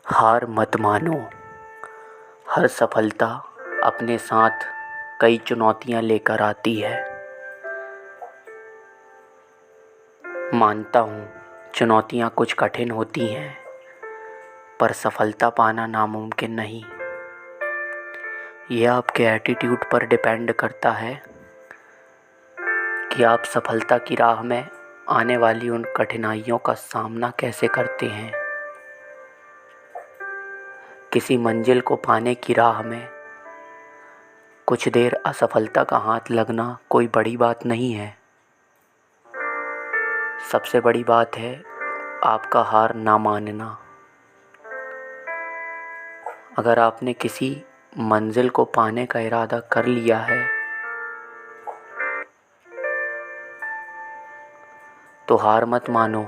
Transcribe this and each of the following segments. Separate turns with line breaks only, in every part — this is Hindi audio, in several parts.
हार मत मानो। हर सफलता अपने साथ कई चुनौतियां लेकर आती है। मानता हूँ चुनौतियां कुछ कठिन होती हैं, पर सफलता पाना नामुमकिन नहीं। यह आपके एटीट्यूड पर डिपेंड करता है कि आप सफलता की राह में आने वाली उन कठिनाइयों का सामना कैसे करते हैं। किसी मंजिल को पाने की राह में कुछ देर असफलता का हाथ लगना कोई बड़ी बात नहीं है। सबसे बड़ी बात है आपका हार ना मानना। अगर आपने किसी मंजिल को पाने का इरादा कर लिया है तो हार मत मानो।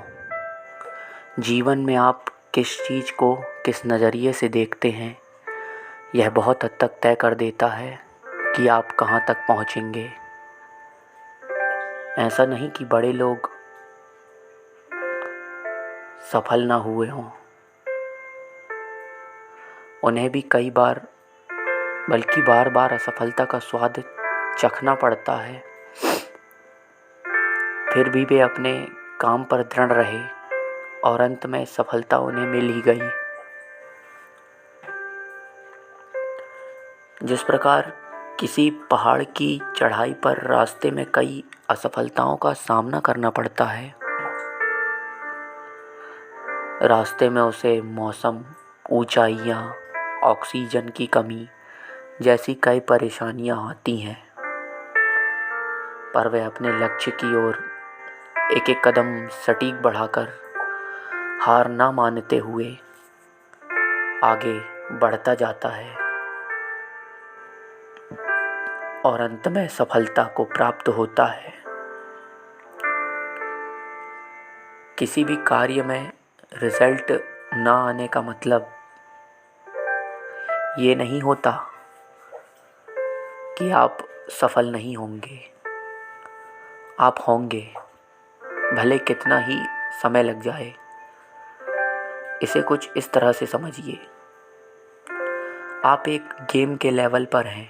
जीवन में आप किस चीज़ को किस नज़रिए से देखते हैं, यह बहुत हद तक तय कर देता है कि आप कहाँ तक पहुँचेंगे। ऐसा नहीं कि बड़े लोग सफल ना हुए हों, उन्हें भी कई बार बल्कि बार बार असफलता का स्वाद चखना पड़ता है। फिर भी वे अपने काम पर दृढ़ रहे और अंत में सफलता उन्हें मिल ही गई। जिस प्रकार किसी पहाड़ की चढ़ाई पर रास्ते में कई असफलताओं का सामना करना पड़ता है। रास्ते में उसे मौसम, ऊंचाइयाँ, ऑक्सीजन की कमी जैसी कई परेशानियाँ आती हैं, पर वह अपने लक्ष्य की ओर एक एक कदम सटीक बढ़ाकर हार ना मानते हुए आगे बढ़ता जाता है और अंत में सफलता को प्राप्त होता है। किसी भी कार्य में रिजल्ट ना आने का मतलब ये नहीं होता कि आप सफल नहीं होंगे। आप होंगे, भले कितना ही समय लग जाए। इसे कुछ इस तरह से समझिए, आप एक गेम के लेवल पर हैं,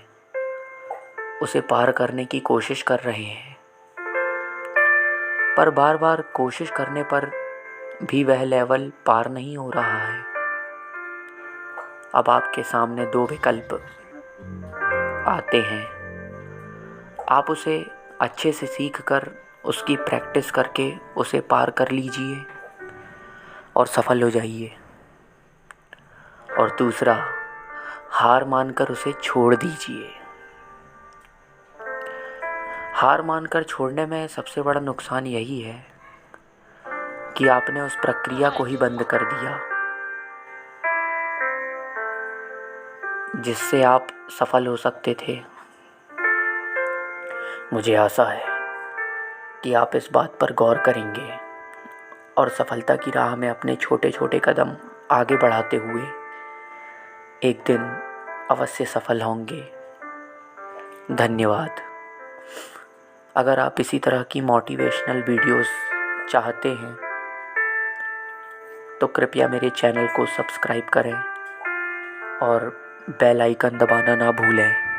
उसे पार करने की कोशिश कर रहे हैं, पर बार बार कोशिश करने पर भी वह लेवल पार नहीं हो रहा है। अब आपके सामने दो विकल्प आते हैं। आप उसे अच्छे से सीख कर उसकी प्रैक्टिस करके उसे पार कर लीजिए और सफल हो जाइए, और दूसरा, हार मानकर उसे छोड़ दीजिए। हार मानकर छोड़ने में सबसे बड़ा नुकसान यही है कि आपने उस प्रक्रिया को ही बंद कर दिया जिससे आप सफल हो सकते थे। मुझे आशा है कि आप इस बात पर गौर करेंगे और सफलता की राह में अपने छोटे छोटे कदम आगे बढ़ाते हुए एक दिन अवश्य सफल होंगे। धन्यवाद। अगर आप इसी तरह की मोटिवेशनल वीडियोस चाहते हैं तो कृपया मेरे चैनल को सब्सक्राइब करें और बेल आइकन दबाना ना भूलें।